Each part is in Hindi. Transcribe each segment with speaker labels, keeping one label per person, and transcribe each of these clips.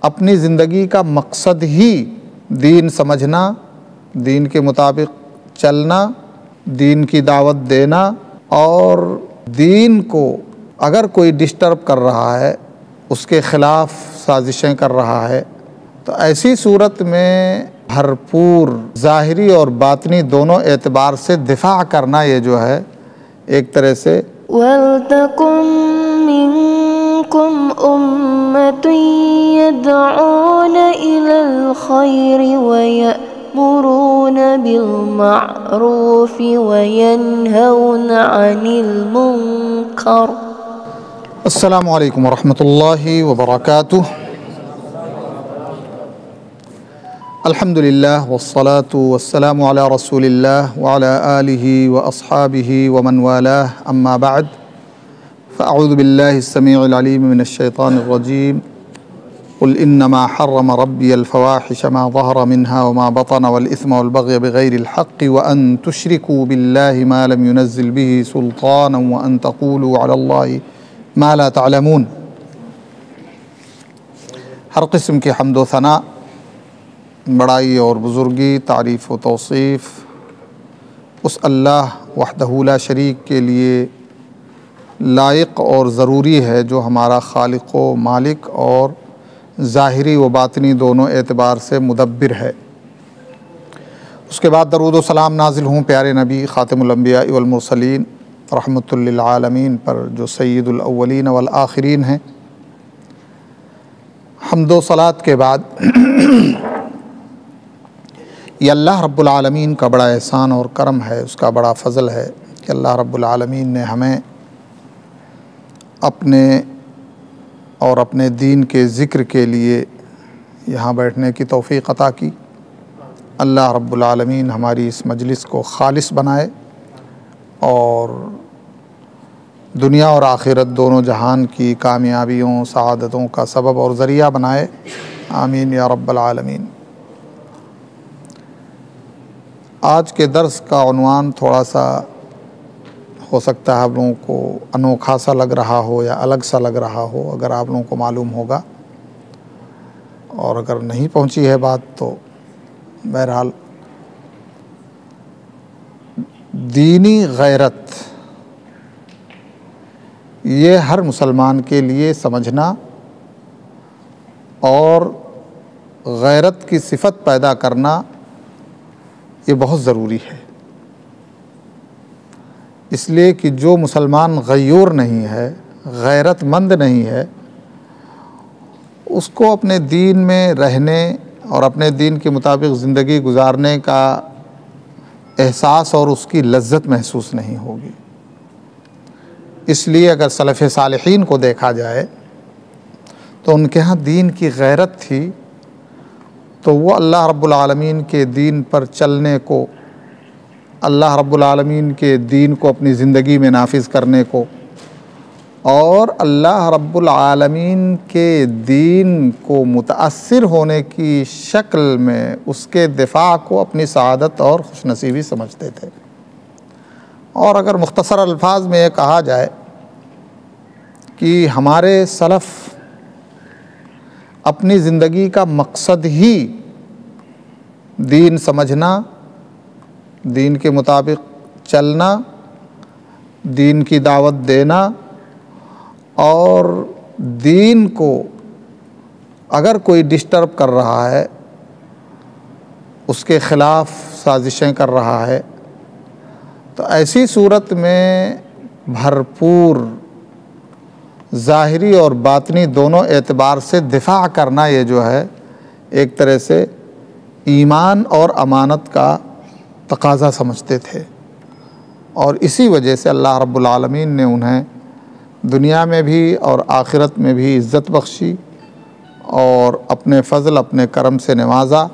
Speaker 1: अपनी ज़िंदगी का मकसद ही दीन समझना, दीन के मुताबिक चलना, दीन की दावत देना, और दीन को अगर कोई डिस्टर्ब कर रहा है, उसके ख़िलाफ़ साजिशें कर रहा है, तो ऐसी सूरत में भरपूर ज़ाहिरी और बातनी दोनों एतबार से दिफा करना, ये जो है एक तरह से
Speaker 2: वल्तकुम मिनकुम उम्मतुन यदऊन इलल खैरि व यअमुरून बिल मअरूफ व यनहौन अनिल मुनकर।
Speaker 1: अस्सलामु अलैकुम वरहमतुल्लाहि वबरकातुह। अल्हम्दुलिल्लाह वस्सलातु वस्सलामु अला रसूलिल्लाह व अला आलिहि व अस्हाबिहि व मन वालाह, अम्मा बाद, फ़अऊज़ु बिल्लाहिस समीउल अलीम मिनश शैतानिर रजीम। क़ुल इन्नमा हर्रम रब्बियल फ़वाहिश मा ज़हरा मिन्हा व मा बतन वल इस्म वल बग़य बिग़ैरिल हक़्क़ि व अन तुश्रिकू बिल्लाहि मा लम युनज़्ज़िल बिही सुल्तानन व अन तक़ूलू अलल्लाहि मा ला तअलमून। हर किस्म की हम्द व सना, बड़ाई और बुज़ुर्गी, तारीफ़ व तौसीफ़ उस अल्लाह वहदहू ला शरीक के लिए लायक और ज़रूरी है जो हमारा खालिक़ व मालिक और ज़ाहिरी व बातनी दोनों एतबार से मुदब्बिर है। उसके बाद दरूद व सलाम नाजिल हूँ प्यारे नबी ख़ातिमुल अंबिया वल मुरसलीन रहमतुल लिल आलमीन पर, जो सय्यिदुल अव्वलीन वल आखिरीन हैं। हम्दो सलात के बाद ये अल्लाह रब्बुल आलमीन का बड़ा एहसान और करम है, उसका बड़ा फ़ज़ल है कि अल्लाह रब्बुल आलमीन ने हमें अपने और अपने दीन के ज़िक्र के लिए यहाँ बैठने की तौफ़ीक़ अता की। अल्लाह रब्बुल आलमीन हमारी इस मजलिस को खालिस बनाए और दुनिया और आखिरत दोनों जहान की कामयाबियों, सआदतों का सबब और ज़रिया बनाए। आमीन या रब्बल आलमीन। आज के दर्स का उन्वान थोड़ा सा हो सकता है आप लोगों को अनोखा सा लग रहा हो या अलग सा लग रहा हो, अगर आप लोगों को मालूम होगा, और अगर नहीं पहुंची है बात तो बहरहाल दीनी गैरत, ये हर मुसलमान के लिए समझना और गैरत की सिफत पैदा करना ये बहुत ज़रूरी है। इसलिए कि जो मुसलमान गयूर नहीं है, गैरतमंद नहीं है, उसको अपने दीन में रहने और अपने दीन के मुताबिक ज़िंदगी गुजारने का एहसास और उसकी लज्जत महसूस नहीं होगी। इसलिए अगर सलफ़ सालिहीन को देखा जाए तो उनके यहाँ दीन की गैरत थी, तो वो अल्लाह रब्बुल आलमीन के दीन पर चलने को, अल्लाह रब्बुल आलमीन के दीन को अपनी ज़िंदगी में नाफिज़ करने को और अल्लाह रब्बुल आलमीन के दीन को मुतासिर होने की शक्ल में उसके दिफा को अपनी सआदत और खुशनसीबी समझते थे। और अगर मुख्तसर अल्फाज में ये कहा जाए कि हमारे सलफ़ अपनी ज़िंदगी का मकसद ही दीन समझना, दीन के मुताबिक चलना, दीन की दावत देना, और दीन को अगर कोई डिस्टर्ब कर रहा है, उसके ख़िलाफ़ साजिशें कर रहा है, तो ऐसी सूरत में भरपूर ज़ाहिरी और बातनी दोनों एतबार से दिफा करना, ये जो है एक तरह से ईमान और अमानत का तकाज़ा समझते थे। और इसी वजह से अल्लाह रब्बुल आलमीन ने उन्हें दुनिया में भी और आखिरत में भी इज़्ज़त बख्शी और अपने फ़ज़ल, अपने करम से नवाजा।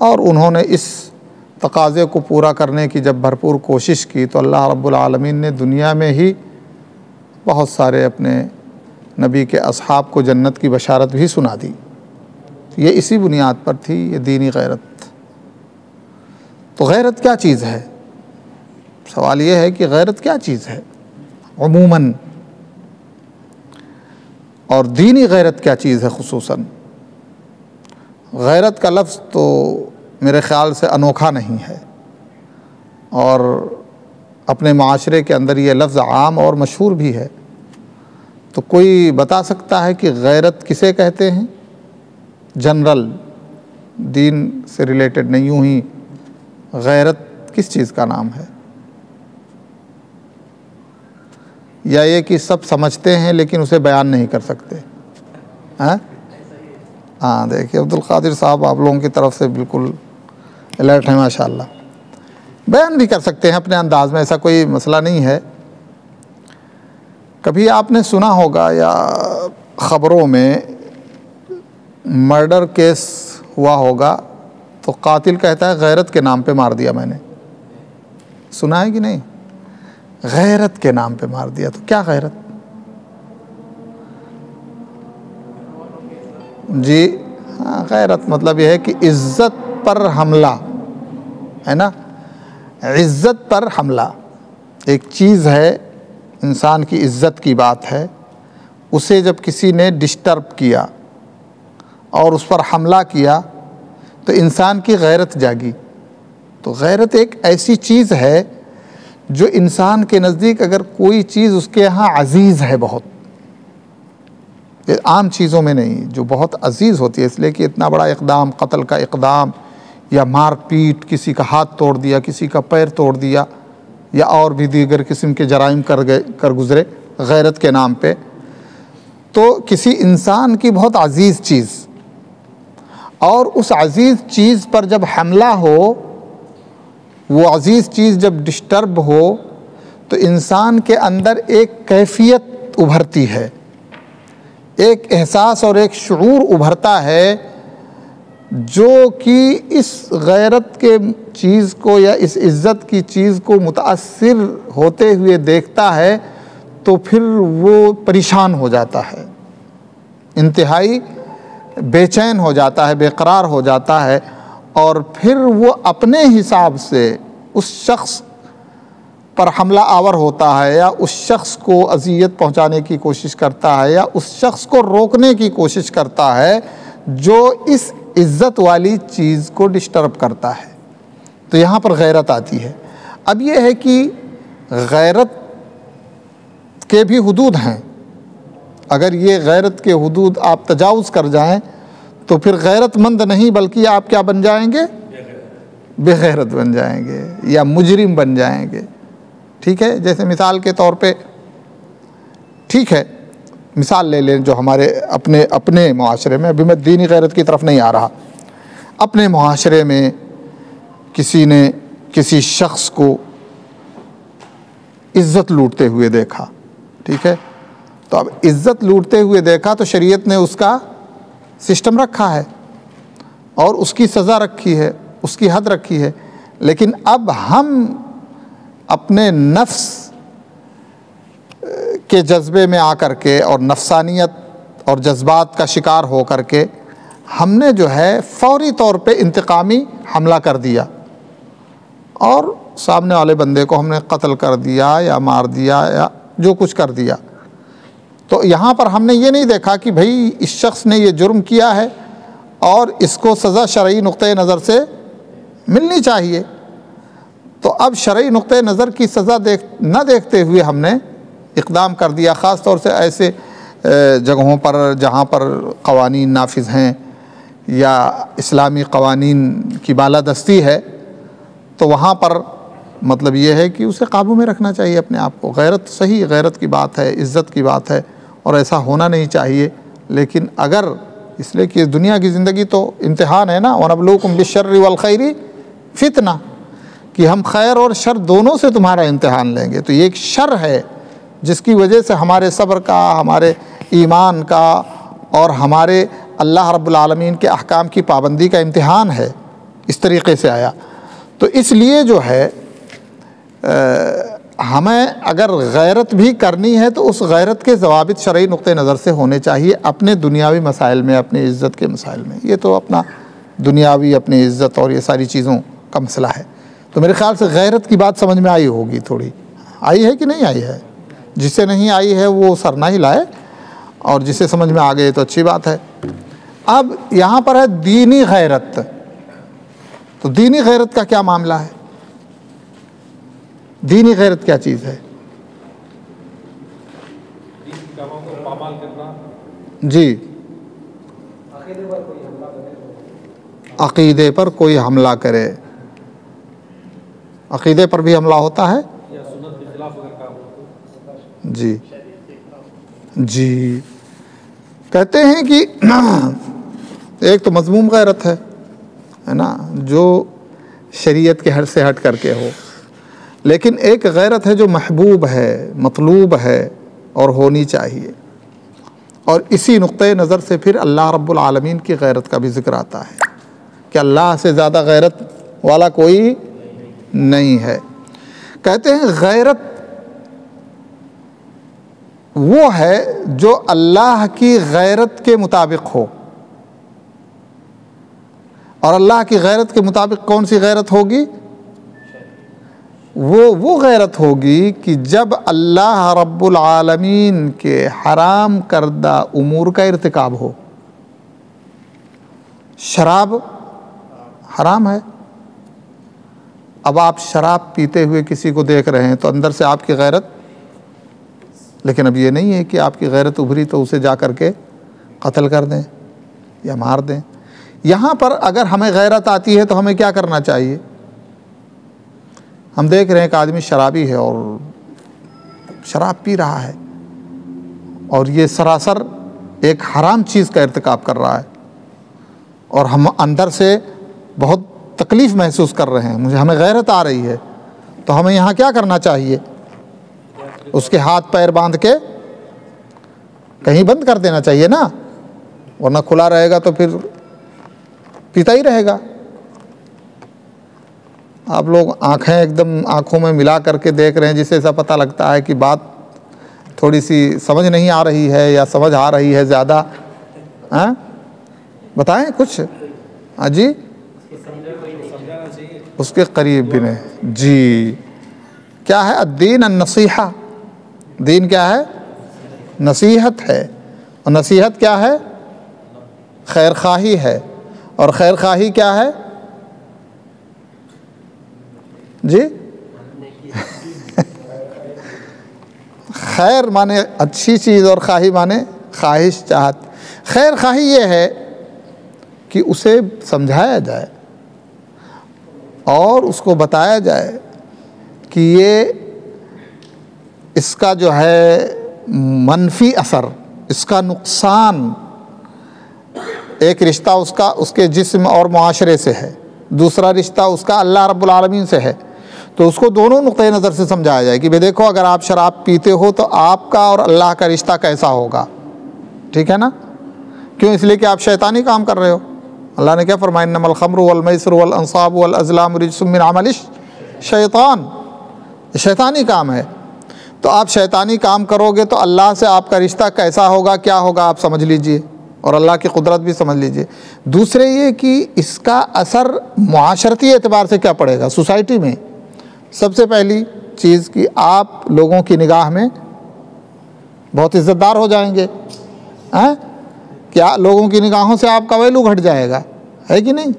Speaker 1: और उन्होंने इस तकाज़े को पूरा करने की जब भरपूर कोशिश की तो अल्लाह रब्बुल आलमीन ने दुनिया में ही बहुत सारे अपने नबी के असहाब को जन्नत की बशारत भी सुना दी। ये इसी बुनियाद पर थी ये दीनी गैरत। तो गैरत क्या चीज़ है? सवाल ये है कि गैरत क्या चीज़ है उमूमन, और दीनी गैरत क्या चीज़ है खुसूसन। गैरत का लफ्ज़ तो मेरे ख़्याल से अनोखा नहीं है और अपने माशरे के अंदर ये लफ्ज़ आम और मशहूर भी है। तो कोई बता सकता है कि गैरत किसे कहते हैं? जनरल, दीन से रिलेटेड नहीं, यूँ ही गैरत किस चीज़ का नाम है? या ये कि सब समझते हैं लेकिन उसे बयान नहीं कर सकते? हैं? हाँ, देखिए अब्दुल कादिर साहब आप लोगों की तरफ से बिल्कुल अलर्ट है माशाल्लाह। बयान भी कर सकते हैं अपने अंदाज में, ऐसा कोई मसला नहीं है। कभी आपने सुना होगा या ख़बरों में मर्डर केस हुआ होगा तो कातिल कहता है गैरत के नाम पे मार दिया मैंने। सुना है कि नहीं? गैरत के नाम पे मार दिया। तो क्या गैरत? जी हाँ, गैरत मतलब यह है कि इज़्ज़त पर हमला है ना, इज़्ज़त पर हमला। एक चीज़ है, इंसान की इज़्ज़त की बात है, उसे जब किसी ने डिस्टर्ब किया और उस पर हमला किया तो इंसान की गैरत जागी। तो गैरत एक ऐसी चीज़ है जो इंसान के नज़दीक अगर कोई चीज़ उसके यहाँ अज़ीज़ है बहुत, ये आम चीज़ों में नहीं, जो बहुत अज़ीज़ होती है, इसलिए कि इतना बड़ा इक़दाम, कत्ल का इक़दाम या मार पीट, किसी का हाथ तोड़ दिया, किसी का पैर तोड़ दिया या और भी दीगर किस्म के जराइम कर गुज़रे गैरत के नाम पे, तो किसी इंसान की बहुत अज़ीज़ चीज़, और उस अज़ीज़ चीज़ पर जब हमला हो, वो अज़ीज़ चीज़ जब डिस्टर्ब हो तो इंसान के अंदर एक कैफियत उभरती है, एक एहसास और एक शऊर उभरता है जो कि इस गैरत के चीज़ को या इस इज़्ज़त की चीज़ को मुतासिर होते हुए देखता है तो फिर वो परेशान हो जाता है, इंतहाई बेचैन हो जाता है, बेकरार हो जाता है, और फिर वो अपने हिसाब से उस शख्स पर हमला आवर होता है या उस शख्स को अज़ियत पहुंचाने की कोशिश करता है या उस शख्स को रोकने की कोशिश करता है जो इस इज़्ज़त वाली चीज़ को डिस्टर्ब करता है। तो यहाँ पर गैरत आती है। अब ये है कि गैरत के भी हुदूद हैं। अगर ये गैरत के हुदूद आप तजावुज़ कर जाएं तो फिर गैरतमंद नहीं बल्कि आप क्या बन जाएंगे? बेगैरत बन जाएंगे या मुजरिम बन जाएंगे। ठीक है, जैसे मिसाल के तौर पे, ठीक है, मिसाल ले लें जो हमारे अपने मुआशरे में, अभी मैं दीनी गैरत की तरफ नहीं आ रहा, अपने मुआशरे में किसी ने किसी शख्स को इज़्ज़त लूटते हुए देखा, ठीक है, तो अब इज़्ज़त लूटते हुए देखा तो शरीयत ने उसका सिस्टम रखा है और उसकी सज़ा रखी है, उसकी हद रखी है। लेकिन अब हम अपने नफ्स के जज्बे में आकर के और नफसानियत और जज्बात का शिकार हो कर के हमने जो है फ़ौरी तौर पे इंतकामी हमला कर दिया और सामने वाले बंदे को हमने कत्ल कर दिया या मार दिया या जो कुछ कर दिया। तो यहाँ पर हमने ये नहीं देखा कि भाई इस शख्स ने ये जुर्म किया है और इसको सज़ा शरई नुक्ते नज़र से मिलनी चाहिए। तो अब शरई नुक्ते नज़र की सज़ा न देखते हुए हमने इक़दाम कर दिया, ख़ास तौर से ऐसे जगहों पर जहाँ पर क़वानीन नाफिज़ हैं या इस्लामी क़वानीन की बालादस्ती है, तो वहाँ पर मतलब ये है कि उसे काबू में रखना चाहिए अपने आप को। गैरत सही, गैरत की बात है, इज़्ज़त की बात है और ऐसा होना नहीं चाहिए। लेकिन अगर इसलिए कि दुनिया की ज़िंदगी तो इम्तिहान है ना, वनबलूकुम बिश्शर्रि वल खैरि फितना, कि हम खैर और शर दोनों से तुम्हारा इम्तिहान लेंगे। तो ये एक शर है जिसकी वजह से हमारे सब्र का, हमारे ईमान का और हमारे अल्लाह रब्बुल आलमीन के अहकाम की पाबंदी का इम्तिहान है, इस तरीक़े से आया। तो इसलिए जो है हमें अगर गैरत भी करनी है तो उस गैरत के ज़वाबित शरई नुक्ते नज़र से होने चाहिए अपने दुनियावी मसाइल में, अपनी इज़्ज़त के मसाइल में। ये तो अपना दुनियावी अपनी इज़्ज़त और ये सारी चीज़ों का मसला है। तो मेरे ख़्याल से गैरत की बात समझ में आई होगी, थोड़ी आई है कि नहीं आई है? जिसे नहीं आई है वो सर ना हिलाए और जिसे समझ में आ गए तो अच्छी बात है। अब यहाँ पर है दीनी गैरत। तो दीनी गैरत का क्या मामला है? दीनी गैरत क्या चीज़ है? जी, अक़ीदे पर कोई हमला करे। अक़ीदे पर भी हमला होता है? जी जी, कहते हैं कि एक तो मज़मूम गैरत है ना, जो शरीयत के हद से हट करके हो, लेकिन एक गैरत है जो महबूब है, मतलूब है और होनी चाहिए। और इसी नुक्ते नज़र से फिर अल्लाह रब्बुल आलमीन की गैरत का भी ज़िक्र आता है कि अल्लाह से ज़्यादा गैरत वाला कोई नहीं है। कहते हैं गैरत वो है जो अल्लाह की गैरत के मुताबिक हो। और अल्लाह की गैरत के मुताबिक कौन सी गैरत होगी? वो गैरत होगी कि जब अल्लाह रब्बुल आलमीन के हराम करदा उमूर का इर्तिकाब हो। शराब हराम है, अब आप शराब पीते हुए किसी को देख रहे हैं तो अंदर से आपकी गैरत, लेकिन अब ये नहीं है कि आपकी गैरत उभरी तो उसे जा कर के कत्ल कर दें या मार दें। यहाँ पर अगर हमें गैरत आती है तो हमें क्या करना चाहिए? हम देख रहे हैं कि आदमी शराबी है और शराब पी रहा है और ये सरासर एक हराम चीज़ का इर्तिकाब कर रहा है और हम अंदर से बहुत तकलीफ़ महसूस कर रहे हैं, हमें गैरत आ रही है, तो हमें यहाँ क्या करना चाहिए? उसके हाथ पैर बांध के कहीं बंद कर देना चाहिए ना, वरना खुला रहेगा तो फिर पीता ही रहेगा। आप लोग आंखें एकदम आंखों में मिला करके देख रहे हैं, जिससे ऐसा पता लगता है कि बात थोड़ी सी समझ नहीं आ रही है या समझ आ रही है ज़्यादा। बताएं कुछ। हाँ जी, उसके करीब भी नहीं। जी, क्या है? अद्दीन अन्नसीहा। दीन क्या है? नसीहत है। और नसीहत क्या है? खैर खाही है। और खैर खाही क्या है जी? खैर माने अच्छी चीज़ और खाही माने ख्वाहिश, चाहत। खैर खाही ये है कि उसे समझाया जाए और उसको बताया जाए कि ये इसका जो है मनफी असर, इसका नुकसान, एक रिश्ता उसका उसके जिस्म और मुआशरे से है, दूसरा रिश्ता उसका अल्लाह रब्बुल आलमीन से है, तो उसको दोनों नुक्ते नज़र से समझाया जाए कि भाई देखो, अगर आप शराब पीते हो तो आपका और अल्लाह का रिश्ता कैसा होगा। ठीक है ना? क्यों? इसलिए कि आप शैतानी काम कर रहे हो। अल्लाह ने क्या फरमाया? इन्नमल खम्रु वल मैसिरु वल अंसाबु वल अज़लामु रिज्सुम मिन अमलिश शैतान। ये शैतानी काम है। तो आप शैतानी काम करोगे तो अल्लाह से आपका रिश्ता कैसा होगा, क्या होगा, आप समझ लीजिए, और अल्लाह की कुदरत भी समझ लीजिए। दूसरे ये कि इसका असर मुआशरती एतबार से क्या पड़ेगा सोसाइटी में। सबसे पहली चीज़ कि आप लोगों की निगाह में बहुत इज़्ज़तदार हो जाएंगे। हैं? क्या लोगों की निगाहों से आपका वैल्यू घट जाएगा, है कि नहीं?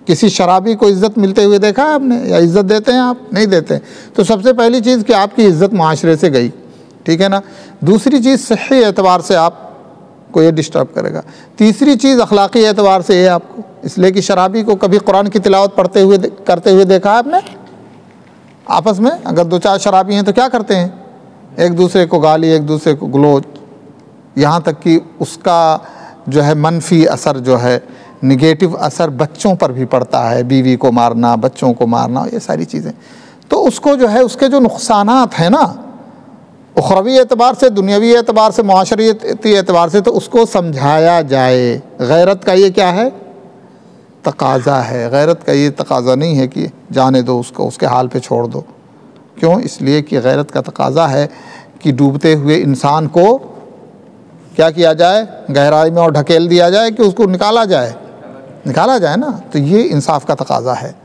Speaker 1: किसी शराबी को इज़्ज़त मिलते हुए देखा है आपने? या इज़्ज़त देते हैं आप? नहीं देते। तो सबसे पहली चीज़ कि आपकी इज़्ज़त माशरे से गई। ठीक है ना? दूसरी चीज़ सही एतबार से आपको ये डिस्टर्ब करेगा। तीसरी चीज़ अखलाकी एतबार से ये आपको, इसलिए कि शराबी को कभी कुरान की तिलावत करते हुए देखा है आपने? आपस में अगर दो चार शराबी हैं तो क्या करते हैं? एक दूसरे को गाली, एक दूसरे को गलोच, यहाँ तक कि उसका जो है मनफी असर, जो है निगेटिव असर बच्चों पर भी पड़ता है। बीवी को मारना, बच्चों को मारना, ये सारी चीज़ें। तो उसको जो है उसके जो नुकसानात हैं ना, उखरवी एतबार से, दुनियावी एतबार से, मुआशरती एतबार से, तो उसको समझाया जाए। गैरत का ये क्या है? तकाज़ा है। गैरत का ये तकाज़ा नहीं है कि जाने दो उसको, उसके हाल पे छोड़ दो। क्यों? इसलिए कि गैरत का तकाज़ा है कि डूबते हुए इंसान को क्या किया जाए? गहराई में और ढकेल दिया जाए कि उसको निकाला जाए ना। तो ये इंसाफ का तकाज़ा है।